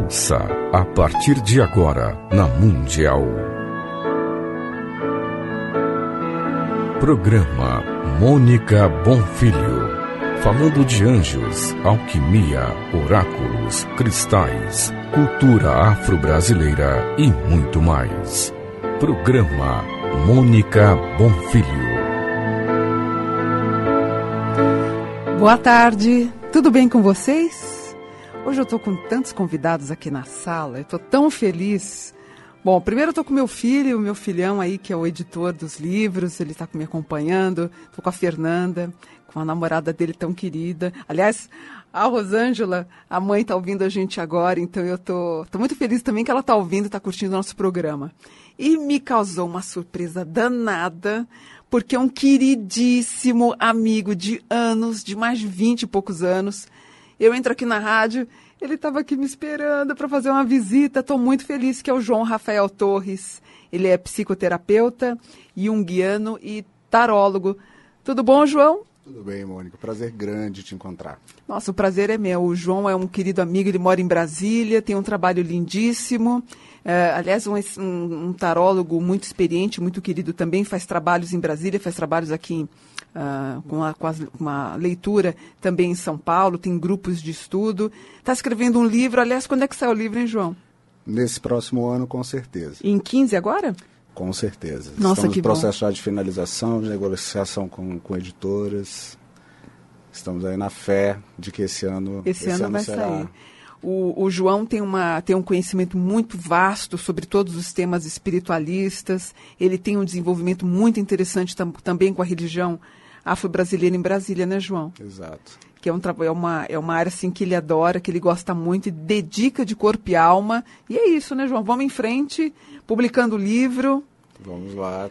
Ouça a partir de agora na Mundial. Programa Mônica Bonfilho. Falando de anjos, alquimia, oráculos, cristais, cultura afro-brasileira e muito mais. Programa Mônica Bonfilho. Boa tarde, tudo bem com vocês? Hoje eu estou com tantos convidados aqui na sala, eu estou tão feliz. Bom, primeiro eu estou com meu filho, o meu filhão aí, que é o editor dos livros, ele está me acompanhando. Estou com a Fernanda, com a namorada dele tão querida. Aliás, a Rosângela, a mãe, está ouvindo a gente agora, então eu estou muito feliz também que ela está ouvindo, está curtindo o nosso programa. E me causou uma surpresa danada, porque é um queridíssimo amigo de anos, de mais de 20 e poucos anos. Eu entro aqui na rádio, ele estava aqui me esperando para fazer uma visita. Estou muito feliz, que é o João Rafael Torres. Ele é psicoterapeuta, junguiano e tarólogo. Tudo bom, João? Tudo bem, Mônica. Prazer grande te encontrar. Nossa, o prazer é meu. O João é um querido amigo, ele mora em Brasília, tem um trabalho lindíssimo. Aliás, um tarólogo muito experiente, muito querido também, faz trabalhos em Brasília, faz trabalhos aqui com uma leitura também em São Paulo, tem grupos de estudo. Está escrevendo um livro. Aliás, quando é que sai o livro, hein, João? Nesse próximo ano, com certeza. Em 15 agora? Com certeza. Nossa, estamos que no processo já de finalização, de negociação com editoras. Estamos aí na fé de que esse ano vai será... sair. O João tem um conhecimento muito vasto sobre todos os temas espiritualistas. Ele tem um desenvolvimento muito interessante também com a religião afro-brasileira em Brasília, né, João? Exato. Que é uma área assim, que ele adora, que ele gosta muito e dedica de corpo e alma. E é isso, né, João? Vamos em frente, publicando o livro. Vamos lá.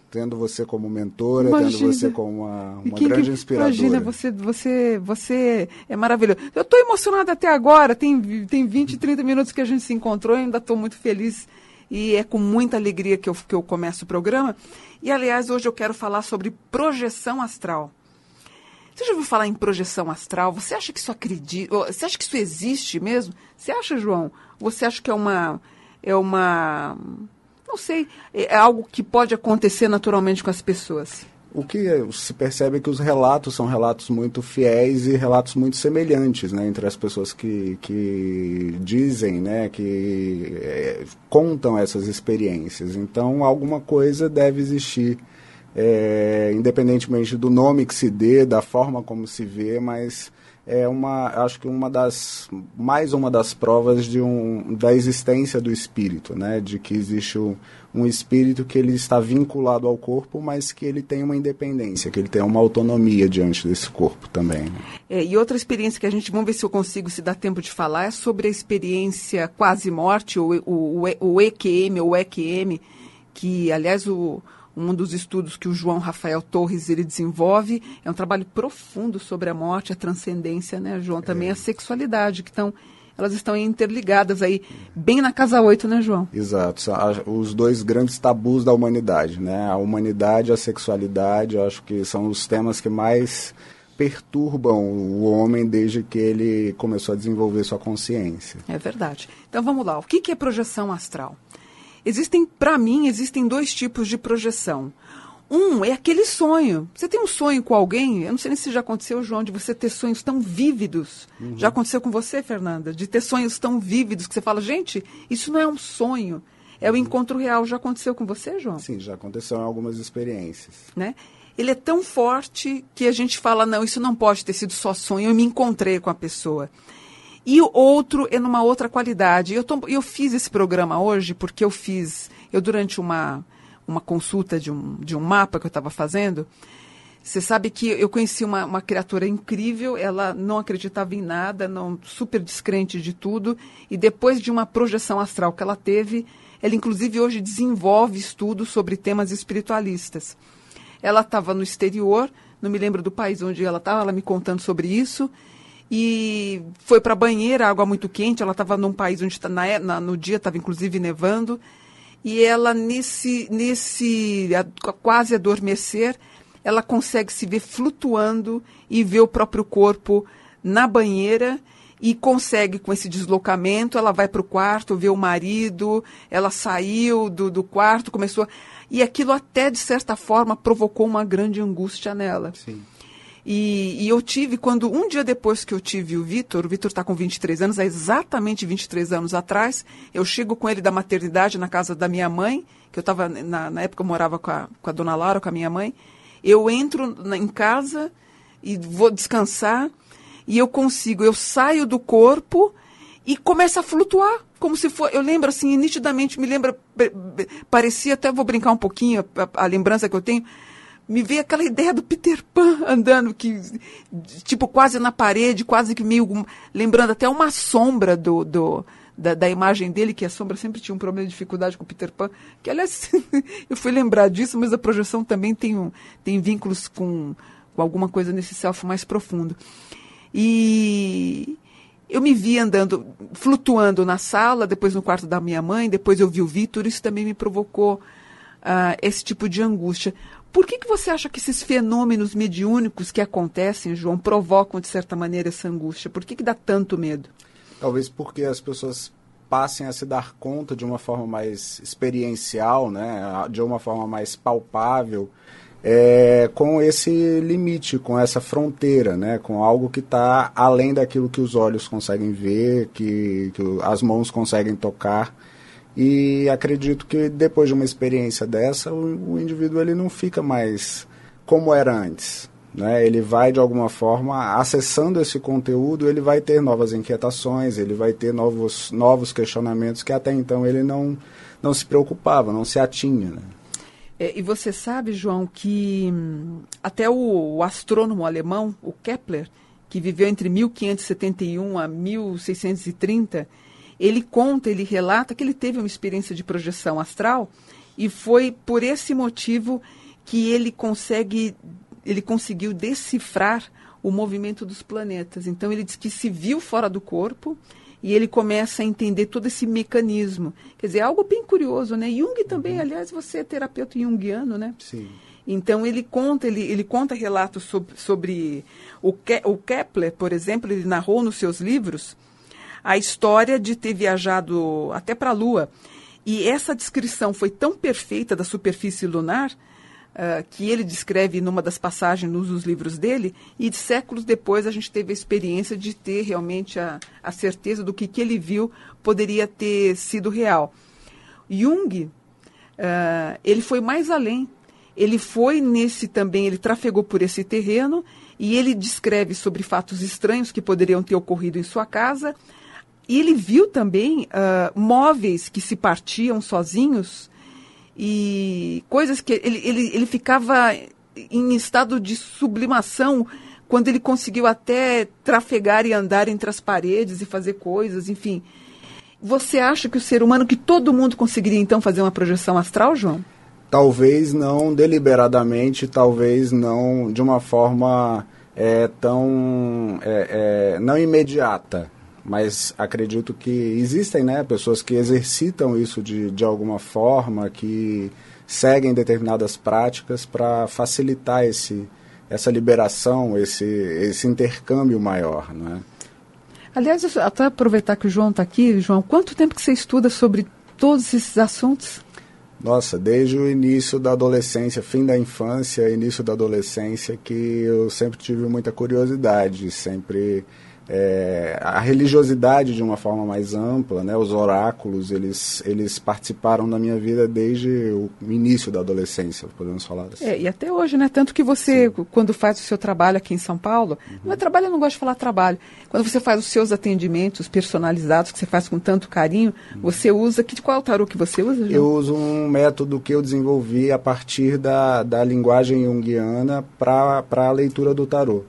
Tendo você como mentora, tendo você como uma grande inspiradora. Imagina, você é maravilhoso. Eu estou emocionada até agora, tem 20, 30 minutos que a gente se encontrou, eu ainda estou muito feliz e é com muita alegria que eu começo o programa. E, aliás, hoje eu quero falar sobre projeção astral. Você já ouviu falar em projeção astral? Você acha que isso Você acha que isso existe mesmo? Você acha, João? Você acha que é uma não sei, é algo que pode acontecer naturalmente com as pessoas? O que se percebe é que os relatos são relatos muito fiéis e relatos muito semelhantes, né, entre as pessoas que dizem, né, que contam essas experiências. Então, alguma coisa deve existir, independentemente do nome que se dê, da forma como se vê, mas acho que uma das provas da existência do espírito, né? De que existe um espírito que ele está vinculado ao corpo, mas que ele tem uma independência, que ele tem uma autonomia diante desse corpo também. E outra experiência que vamos ver se eu consigo, se dá tempo de falar, é sobre a experiência quase-morte, o EQM, ou EQM, que, aliás, um dos estudos que o João Rafael Torres ele desenvolve é um trabalho profundo sobre a morte, a transcendência, né, João? Também a sexualidade, elas estão interligadas aí, bem na casa 8, né, João? Exato. Os dois grandes tabus da humanidade, né? A humanidade e a sexualidade, eu acho que são os temas que mais perturbam o homem desde que ele começou a desenvolver sua consciência. É verdade. Então vamos lá. O que é projeção astral? Para mim, existem dois tipos de projeção. Um é aquele sonho. Você tem um sonho com alguém, eu não sei nem se já aconteceu, João, de você ter sonhos tão vívidos. Uhum. Já aconteceu com você, Fernanda? De ter sonhos tão vívidos que você fala, gente, isso não é um sonho, é o encontro real. Já aconteceu com você, João? Sim, já aconteceu em algumas experiências. Né? Ele é tão forte que a gente fala, não, isso não pode ter sido só sonho, eu me encontrei com a pessoa. E o outro é numa outra qualidade. Eu fiz esse programa hoje porque eu durante uma consulta de um mapa que eu estava fazendo, você sabe que eu conheci uma criatura incrível, ela não acreditava em nada, super descrente de tudo, e depois de uma projeção astral que ela teve, ela inclusive hoje desenvolve estudos sobre temas espiritualistas. Ela estava no exterior, não me lembro do país onde ela estava, ela me contando sobre isso, e foi para a banheira, água muito quente, ela estava num país onde no dia estava inclusive nevando, e ela quase adormecer, ela consegue se ver flutuando e ver o próprio corpo na banheira, e consegue, com esse deslocamento, ela vai para o quarto, vê o marido, ela saiu do quarto, começou... E aquilo até, de certa forma, provocou uma grande angústia nela. Sim. E eu tive, um dia depois que eu tive o Vitor está com 23 anos, há exatamente 23 anos atrás, eu chego com ele da maternidade na casa da minha mãe, que eu estava, na época eu morava com a dona Laura, com a minha mãe, eu entro em casa e vou descansar, e eu saio do corpo e começo a flutuar, como se for, eu lembro assim, nitidamente, me lembra, parecia, até vou brincar um pouquinho, a lembrança que eu tenho, me veio aquela ideia do Peter Pan andando, tipo, quase na parede, quase que meio, lembrando até uma sombra da imagem dele, que a sombra sempre tinha um problema de dificuldade com o Peter Pan, que, aliás, eu fui lembrar disso, mas a projeção também tem vínculos com alguma coisa nesse self mais profundo. E eu me vi andando, flutuando na sala, depois no quarto da minha mãe, depois eu vi o Vitor, isso também me provocou esse tipo de angústia. Por que você acha que esses fenômenos mediúnicos que acontecem, João, provocam, de certa maneira, essa angústia? Por que dá tanto medo? Talvez porque as pessoas passem a se dar conta de uma forma mais experiencial, né? De uma forma mais palpável, com esse limite, com essa fronteira, né? Com algo que está além daquilo que os olhos conseguem ver, que as mãos conseguem tocar. E acredito que depois de uma experiência dessa, o indivíduo ele não fica mais como era antes, né? Ele vai, de alguma forma, acessando esse conteúdo, ele vai ter novas inquietações, ele vai ter novos questionamentos que até então ele não se preocupava, não se atinha, né? E você sabe, João, que até o astrônomo alemão, o Kepler, que viveu entre 1571 a 1630, ele relata que ele teve uma experiência de projeção astral e foi por esse motivo que ele conseguiu decifrar o movimento dos planetas. Então ele diz que se viu fora do corpo e ele começa a entender todo esse mecanismo. Quer dizer, é algo bem curioso, né? Jung também, aliás, você é terapeuta junguiano, né? Sim. Então ele conta relatos sobre o Kepler, por exemplo, ele narrou nos seus livros a história de ter viajado até para a Lua. E essa descrição foi tão perfeita da superfície lunar, que ele descreve numa das passagens nos livros dele, e séculos depois a gente teve a experiência de ter realmente a certeza do que ele viu poderia ter sido real. Jung, ele foi mais além. Ele foi ele trafegou por esse terreno e ele descreve sobre fatos estranhos que poderiam ter ocorrido em sua casa. E ele viu também móveis que se partiam sozinhos e coisas que ele ficava em estado de sublimação quando ele conseguiu até trafegar e andar entre as paredes e fazer coisas, enfim. Você acha que o ser humano, que todo mundo conseguiria então fazer uma projeção astral, João? Talvez não deliberadamente, talvez não de uma forma não imediata. Mas acredito que existem, né, pessoas que exercitam isso de alguma forma, que seguem determinadas práticas para facilitar essa liberação, esse intercâmbio maior, né? Aliás, até aproveitar que o João está aqui, João, quanto tempo que você estuda sobre todos esses assuntos? Nossa, desde o início da adolescência, fim da infância, início da adolescência, que eu sempre tive muita curiosidade, sempre... a religiosidade de uma forma mais ampla, né? Os oráculos, eles participaram da minha vida desde o início da adolescência, podemos falar assim. E até hoje, né? Tanto que você, quando faz o seu trabalho aqui em São Paulo, não é trabalho, eu não gosto de falar trabalho, quando você faz os seus atendimentos personalizados, que você faz com tanto carinho, você usa, qual é o tarô que você usa, João? Eu uso um método que eu desenvolvi a partir da linguagem junguiana para a leitura do tarô.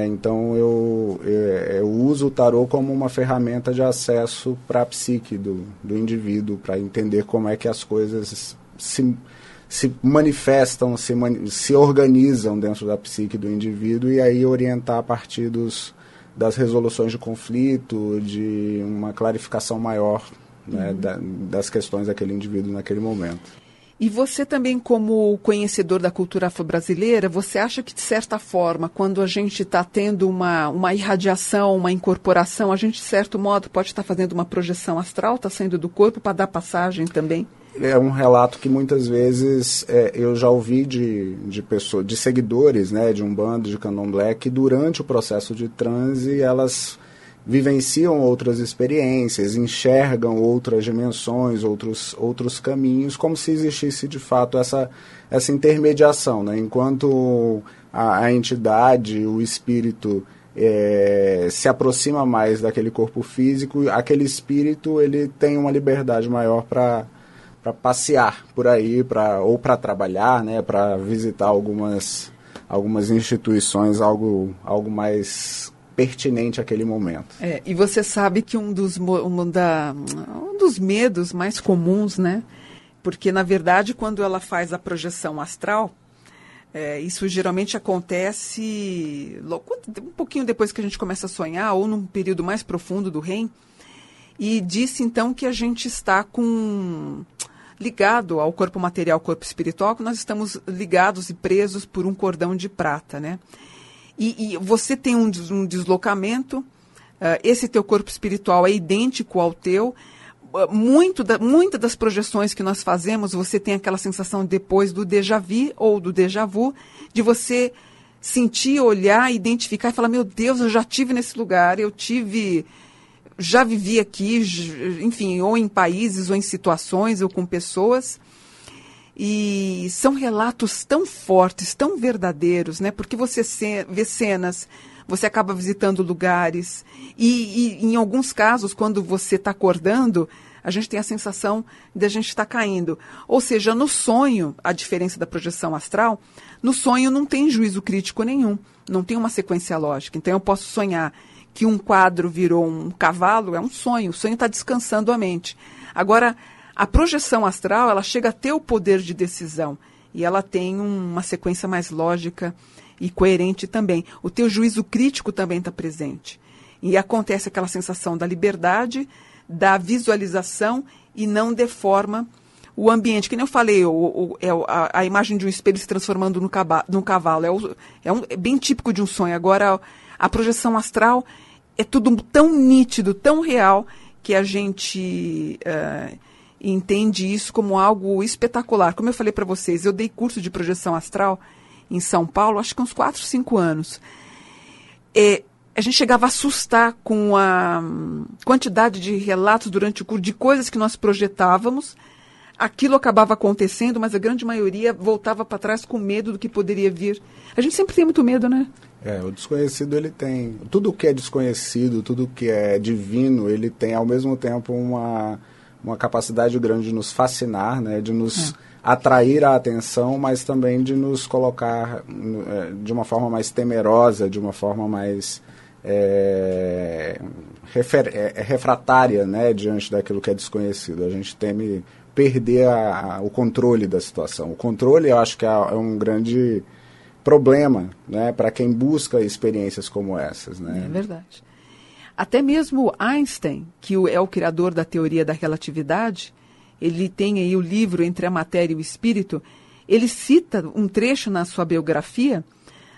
Então eu uso o tarô como uma ferramenta de acesso para a psique do indivíduo, para entender como é que as coisas se manifestam, se organizam dentro da psique do indivíduo, e aí orientar a partir das resoluções de conflito, de uma clarificação maior, né, das questões daquele indivíduo naquele momento. E você também, como conhecedor da cultura afro-brasileira, você acha que, de certa forma, quando a gente está tendo uma irradiação, uma incorporação, a gente, de certo modo, pode estar fazendo uma projeção astral, está saindo do corpo para dar passagem também? É um relato que muitas vezes eu já ouvi de pessoas, de seguidores, né, de Umbanda, de Candomblé, que durante o processo de transe elas vivenciam outras experiências, enxergam outras dimensões, outros caminhos, como se existisse de fato essa intermediação, né? Enquanto a entidade, o espírito se aproxima mais daquele corpo físico, aquele espírito ele tem uma liberdade maior para passear por aí, ou para trabalhar, né, para visitar algumas instituições, algo mais pertinente àquele momento. E você sabe que um dos medos mais comuns, né? Porque, na verdade, quando ela faz a projeção astral, isso geralmente acontece um pouquinho depois que a gente começa a sonhar, ou num período mais profundo do REM, e disse, então, que a gente está ligado ao corpo material, ao corpo espiritual, que nós estamos ligados e presos por um cordão de prata, né? E você tem um deslocamento, esse teu corpo espiritual é idêntico ao teu. Muitas das projeções que nós fazemos, você tem aquela sensação depois do déjà vu ou do déjà vu, de você sentir, olhar, identificar e falar, meu Deus, eu já estive nesse lugar, já vivi aqui, enfim, ou em países, ou em situações, ou com pessoas. E são relatos tão fortes, tão verdadeiros, né? Porque você vê cenas, você acaba visitando lugares, e em alguns casos, quando você está acordando, a gente tem a sensação de a gente estar caindo. Ou seja, no sonho, a diferença da projeção astral, no sonho não tem juízo crítico nenhum, não tem uma sequência lógica. Então eu posso sonhar que um quadro virou um cavalo, é um sonho, o sonho está descansando a mente. Agora, a projeção astral, ela chega a ter o poder de decisão e ela tem uma sequência mais lógica e coerente também. O teu juízo crítico também está presente. E acontece aquela sensação da liberdade, da visualização e não deforma o ambiente. Que nem eu falei, a imagem de um espelho se transformando num cavalo. É bem típico de um sonho. Agora, a projeção astral é tudo tão nítido, tão real, que a gente entende isso como algo espetacular. Como eu falei para vocês, eu dei curso de projeção astral em São Paulo, acho que uns 4, 5 anos. A gente chegava a assustar com a quantidade de relatos durante o curso, de coisas que nós projetávamos. Aquilo acabava acontecendo, mas a grande maioria voltava para trás com medo do que poderia vir. A gente sempre tem muito medo, né? O desconhecido, ele tem... Tudo que é desconhecido, tudo que é divino, ele tem, ao mesmo tempo, uma capacidade grande de nos fascinar, né? De nos atrair a atenção, mas também de nos colocar de uma forma mais temerosa, de uma forma mais refratária, né? Diante daquilo que é desconhecido. A gente teme perder o controle da situação. O controle, eu acho que é um grande problema, né, para quem busca experiências como essas, né? É verdade. Até mesmo Einstein, que é o criador da teoria da relatividade, ele tem aí o livro Entre a Matéria e o Espírito, ele cita um trecho na sua biografia,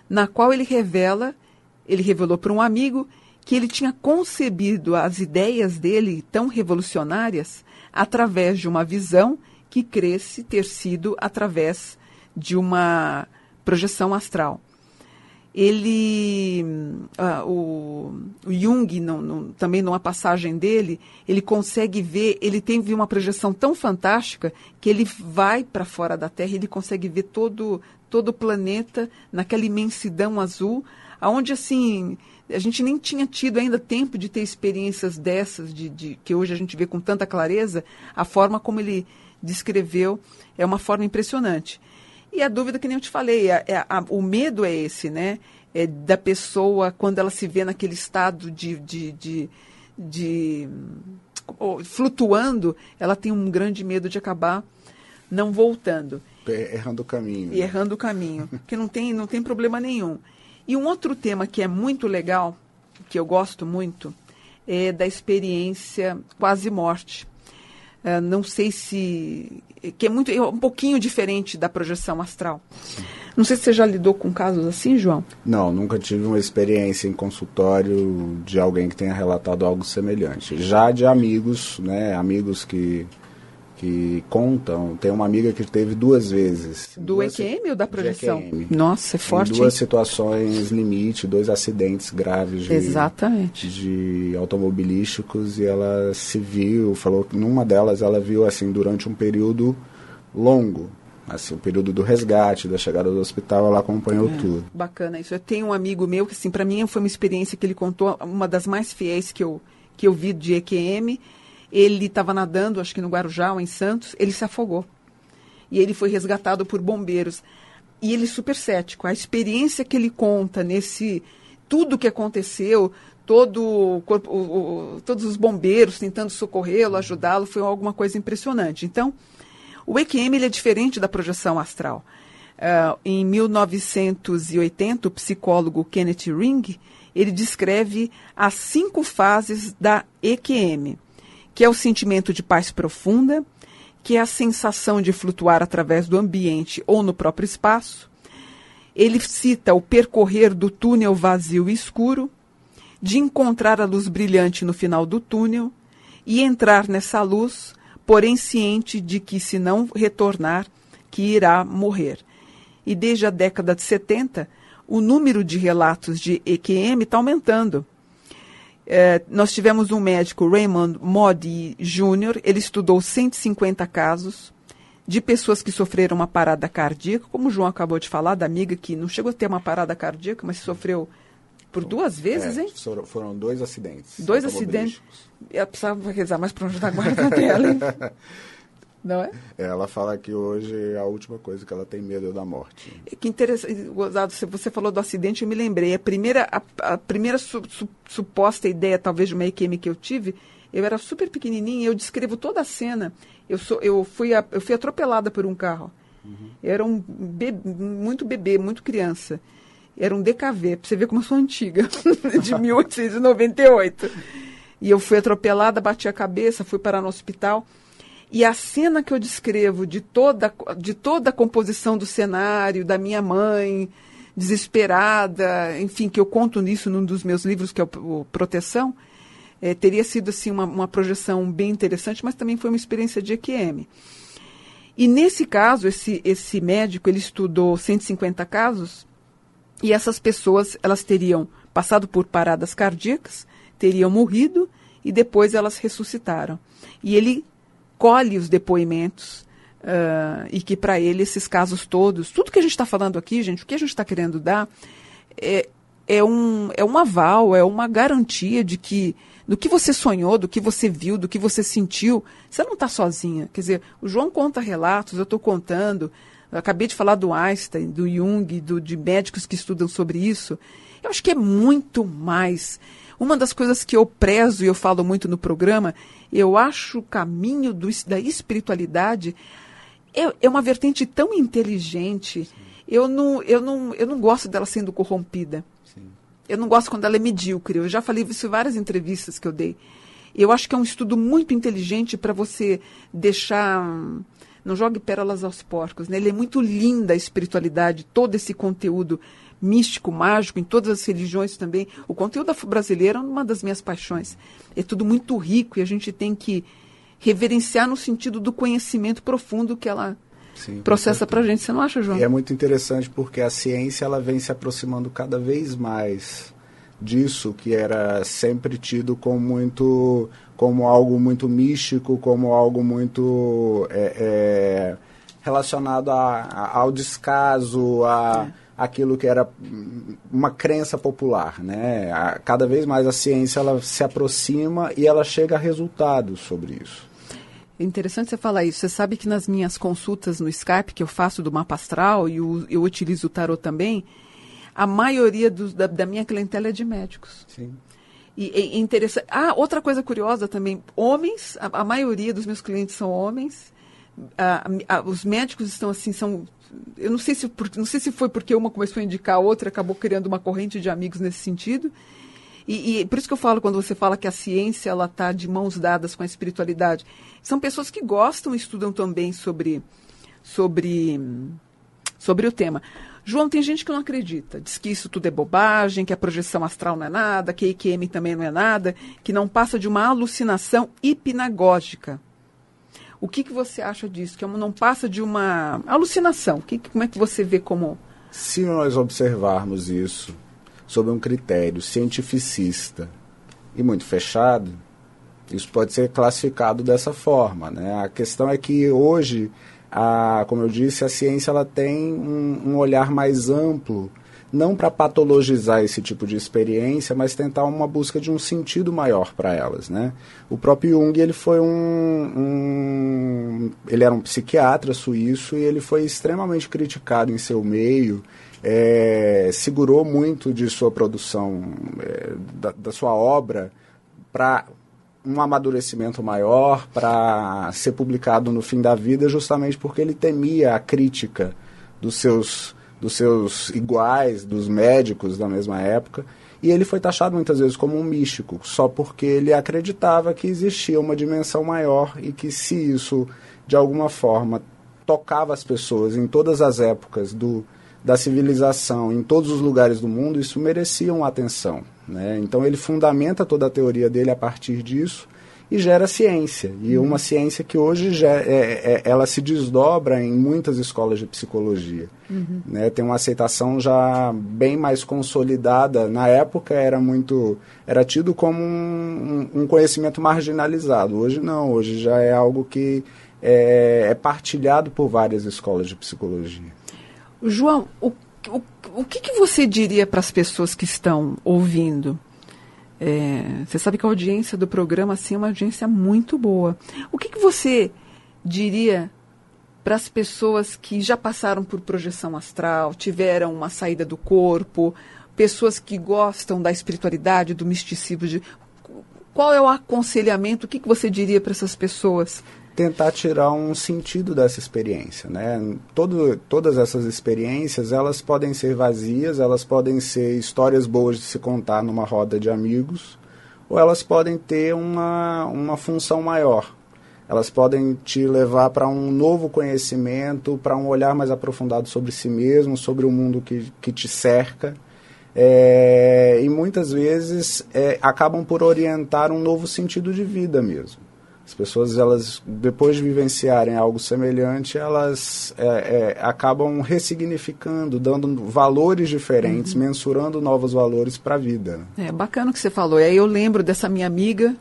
na qual ele revelou para um amigo que ele tinha concebido as ideias dele tão revolucionárias através de uma visão que cresce ter sido através de uma projeção astral. O Jung, também numa passagem dele, ele consegue ver, ele teve uma projeção tão fantástica que ele vai para fora da Terra e ele consegue ver todo o planeta naquela imensidão azul, onde assim, a gente nem tinha tido ainda tempo de ter experiências dessas, que hoje a gente vê com tanta clareza. A forma como ele descreveu é uma forma impressionante. E a dúvida, que nem eu te falei, o medo é esse, né? Da pessoa, quando ela se vê naquele estado de flutuando, ela tem um grande medo de acabar não voltando. Errando o caminho. E errando o caminho, que não tem problema nenhum. E um outro tema que é muito legal, que eu gosto muito, é da experiência quase morte. Não sei se... que é um pouquinho diferente da projeção astral. Sim. Não sei se você já lidou com casos assim, João? Não, nunca tive uma experiência em consultório de alguém que tenha relatado algo semelhante. Já de amigos, né, amigos que contam. Tem uma amiga que teve 2 vezes. Do EQM ou da projeção? EQM. Nossa, é forte. Em 2 situações limite, 2 acidentes graves Exatamente. de automobilísticos, e ela se viu, falou que numa delas ela viu assim durante um período longo, assim, o período do resgate, da chegada do hospital, ela acompanhou tudo. Bacana isso. Eu tenho um amigo meu que, assim, para mim foi uma experiência que ele contou, uma das mais fiéis que eu vi de EQM. Ele estava nadando, acho que no Guarujá ou em Santos, ele se afogou. E ele foi resgatado por bombeiros. E ele super cético. A experiência que ele conta nesse... Tudo que aconteceu, todos os bombeiros tentando socorrê-lo, ajudá-lo, foi alguma coisa impressionante. Então, o EQM ele é diferente da projeção astral. Em 1980, o psicólogo Kenneth Ring, ele descreve as 5 fases da EQM, que é o sentimento de paz profunda, que é a sensação de flutuar através do ambiente ou no próprio espaço. Ele cita o percorrer do túnel vazio e escuro, de encontrar a luz brilhante no final do túnel e entrar nessa luz, porém ciente de que, se não retornar, que irá morrer. E desde a década de 70, o número de relatos de EQM está aumentando. Nós tivemos um médico, Raymond Moody Jr., ele estudou 150 casos de pessoas que sofreram uma parada cardíaca, como o João acabou de falar, da amiga que não chegou a ter uma parada cardíaca, mas sofreu por 2 vezes, hein? Foram 2 acidentes. 2 acidentes. Eu precisava rezar mais para onde está a guarda dela, hein? Não é? Ela fala que hoje a última coisa que ela tem medo é da morte. Que interessante, Gozado, você falou do acidente, eu me lembrei. A primeira suposta ideia, talvez, de uma EQM que eu tive, eu era super pequenininha, eu descrevo toda a cena. Eu fui atropelada por um carro. Uhum. Eu era muito bebê, muito criança. Era um DKV, para você ver como eu sou antiga, de 1898. E eu fui atropelada, bati a cabeça, fui parar no hospital. E a cena que eu descrevo de toda a composição do cenário, da minha mãe, desesperada, enfim, que eu conto nisso num dos meus livros, que é o Proteção, teria sido assim, uma projeção bem interessante, mas também foi uma experiência de EQM. E nesse caso, esse médico, ele estudou 150 casos, e essas pessoas, elas teriam passado por paradas cardíacas, teriam morrido, e depois elas ressuscitaram. E ele colhe os depoimentos, e que para ele esses casos todos, tudo que a gente está falando aqui, gente, o que a gente está querendo dar é um aval, é uma garantia de que do que você sonhou, do que você viu, do que você sentiu, você não está sozinha. Quer dizer, o João conta relatos, eu estou contando, eu acabei de falar do Einstein, do Jung, de médicos que estudam sobre isso. Eu acho que é muito mais. Uma das coisas que eu prezo e eu falo muito no programa, eu acho o caminho da espiritualidade é uma vertente tão inteligente. Eu não gosto dela sendo corrompida. Sim. Eu não gosto quando ela é medíocre. Eu já falei isso em várias entrevistas que eu dei. Eu acho que é um estudo muito inteligente para você deixar... Não jogue pérolas aos porcos, né? Ele é muito linda, a espiritualidade, todo esse conteúdo místico, mágico, em todas as religiões também. O conteúdo brasileiro é uma das minhas paixões. É tudo muito rico e a gente tem que reverenciar no sentido do conhecimento profundo que ela processa para a gente. Você não acha, João? E é muito interessante porque a ciência ela vem se aproximando cada vez mais disso que era sempre tido como algo muito místico, como algo muito relacionado ao descaso, aquilo que era uma crença popular, né? Cada vez mais a ciência ela se aproxima e ela chega a resultados sobre isso. É interessante você falar isso. Você sabe que nas minhas consultas no Skype, que eu faço do mapa astral, e eu utilizo o tarot também, a maioria da minha clientela é de médicos. Sim. E é interessante. Outra coisa curiosa também, homens, a maioria dos meus clientes são homens, os médicos estão assim, eu não sei se foi porque uma começou a indicar a outra, acabou criando uma corrente de amigos nesse sentido. E por isso que eu falo, quando você fala que a ciência ela está de mãos dadas com a espiritualidade, são pessoas que gostam e estudam também sobre o tema. João, tem gente que não acredita, diz que isso tudo é bobagem, que a projeção astral não é nada, que a EQM também não é nada, que não passa de uma alucinação hipnagógica. O que você acha disso? Que não passa de uma alucinação? Como é que você vê como... Se nós observarmos isso sob um critério cientificista e muito fechado, isso pode ser classificado dessa forma, né? A questão é que hoje, como eu disse, a ciência ela tem um olhar mais amplo, não para patologizar esse tipo de experiência, mas tentar uma busca de um sentido maior para elas, né? O próprio Jung, ele foi ele era um psiquiatra suíço e ele foi extremamente criticado em seu meio, segurou muito de sua produção, da sua obra, para um amadurecimento maior, para ser publicado no fim da vida, justamente porque ele temia a crítica dos seus iguais, dos médicos da mesma época, e ele foi taxado muitas vezes como um místico, só porque ele acreditava que existia uma dimensão maior e que se isso, de alguma forma, tocava as pessoas em todas as épocas da civilização, em todos os lugares do mundo, isso merecia uma atenção, né? Então ele fundamenta toda a teoria dele a partir disso e gera ciência, e uma ciência que hoje ela se desdobra em muitas escolas de psicologia, né? Tem uma aceitação já bem mais consolidada. Na época era tido como um conhecimento marginalizado, hoje não, hoje já é algo que é partilhado por várias escolas de psicologia. João, o que você diria para as pessoas que estão ouvindo? Você sabe que a audiência do programa assim, é uma audiência muito boa. O que você diria para as pessoas que já passaram por projeção astral, tiveram uma saída do corpo, pessoas que gostam da espiritualidade, do misticismo? Qual é o aconselhamento? O que você diria para essas pessoas? Tentar tirar um sentido dessa experiência, né? Todas essas experiências, elas podem ser vazias, elas podem ser histórias boas de se contar numa roda de amigos, ou elas podem ter uma função maior. Elas podem te levar para um novo conhecimento, para um olhar mais aprofundado sobre si mesmo, sobre o mundo que te cerca, e muitas vezes acabam por orientar um novo sentido de vida mesmo. As pessoas, elas, depois de vivenciarem algo semelhante, elas acabam ressignificando, dando valores diferentes, mensurando novos valores para a vida. Bacana o que você falou. E aí eu lembro dessa minha amiga,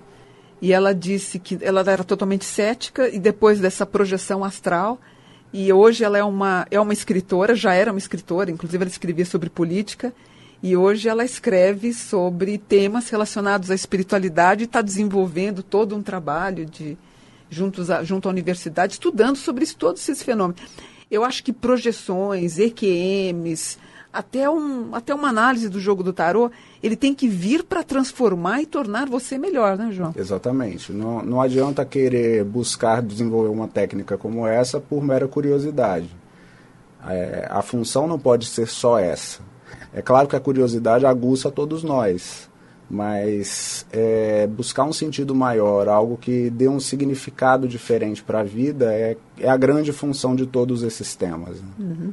e ela disse que ela era totalmente cética, e depois dessa projeção astral, e hoje ela é uma escritora, já era uma escritora, inclusive ela escrevia sobre política, e hoje ela escreve sobre temas relacionados à espiritualidade e está desenvolvendo todo um trabalho junto à universidade, estudando sobre todos esses fenômenos. Eu acho que projeções, EQMs, até uma análise do jogo do tarô, ele tem que vir para transformar e tornar você melhor, né, João? Exatamente. Não adianta querer buscar desenvolver uma técnica como essa por mera curiosidade. A função não pode ser só essa. É claro que a curiosidade aguça todos nós, mas buscar um sentido maior, algo que dê um significado diferente para a vida, é a grande função de todos esses temas. Né?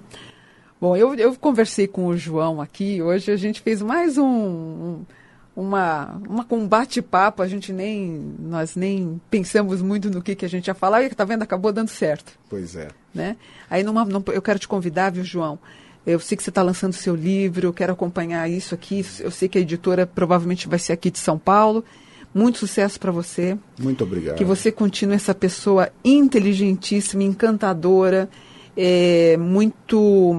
Bom, eu conversei com o João aqui, hoje a gente fez mais um bate-papo, nós nem pensamos muito no que a gente ia falar, e tá vendo, acabou dando certo. Pois é. Né? Aí eu quero te convidar, viu, João? Eu sei que você está lançando seu livro, eu quero acompanhar isso aqui. Eu sei que a editora provavelmente vai ser aqui de São Paulo. Muito sucesso para você. Muito obrigado. Que você continue essa pessoa inteligentíssima, encantadora, muito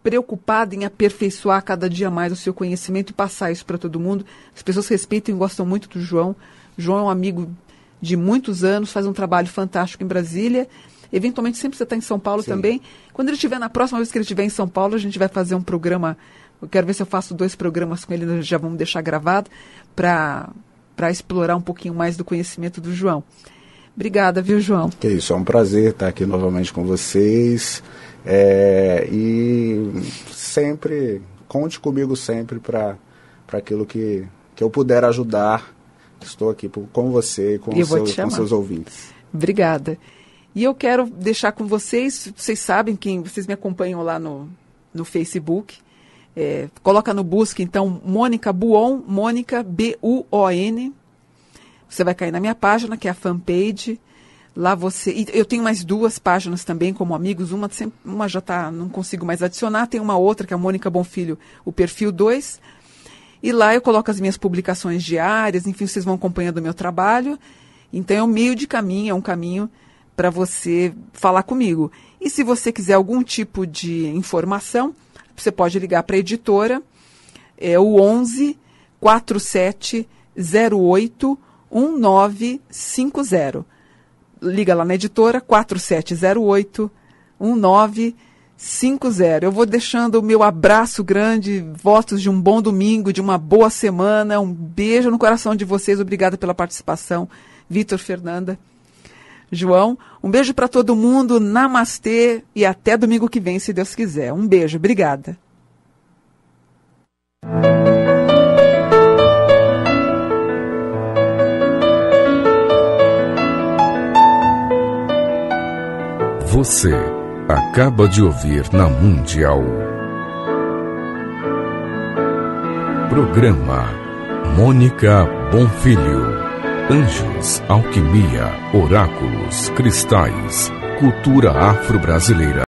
preocupada em aperfeiçoar cada dia mais o seu conhecimento e passar isso para todo mundo. As pessoas respeitam e gostam muito do João. O João é um amigo de muitos anos, faz um trabalho fantástico em Brasília. Eventualmente sempre você está em São Paulo. Sim. Também. Quando ele estiver, na próxima vez que ele estiver em São Paulo, a gente vai fazer um programa. Eu quero ver se eu faço 2 programas com ele, já vamos deixar gravado, para explorar um pouquinho mais do conhecimento do João. Obrigada, viu, João? Que isso, é um prazer estar aqui novamente com vocês. E sempre, conte comigo sempre para para aquilo que eu puder ajudar. Estou aqui com você e com seus ouvintes. Obrigada. E eu quero deixar com vocês sabem, vocês me acompanham lá no Facebook, coloca no busca, então, Mônica Buon, Mônica B-U-O-N, você vai cair na minha página, que é a fanpage, lá e eu tenho mais 2 páginas também, como amigos, uma já não consigo mais adicionar, tem uma outra, que é a Mônica Bonfilho, o perfil 2, e lá eu coloco as minhas publicações diárias, enfim, vocês vão acompanhando o meu trabalho, então é um meio de caminho, é um caminho para você falar comigo. E se você quiser algum tipo de informação, você pode ligar para a editora, é o 11 47 08 1950. Liga lá na editora, 4708 1950. Eu vou deixando o meu abraço grande, votos de um bom domingo, de uma boa semana, um beijo no coração de vocês, obrigada pela participação, Vitor, Fernanda, João, um beijo para todo mundo, namastê e até domingo que vem, se Deus quiser. Um beijo, obrigada. Você acaba de ouvir na Mundial. Programa Mônica Bonfilho. Anjos, alquimia, oráculos, cristais, cultura afro-brasileira.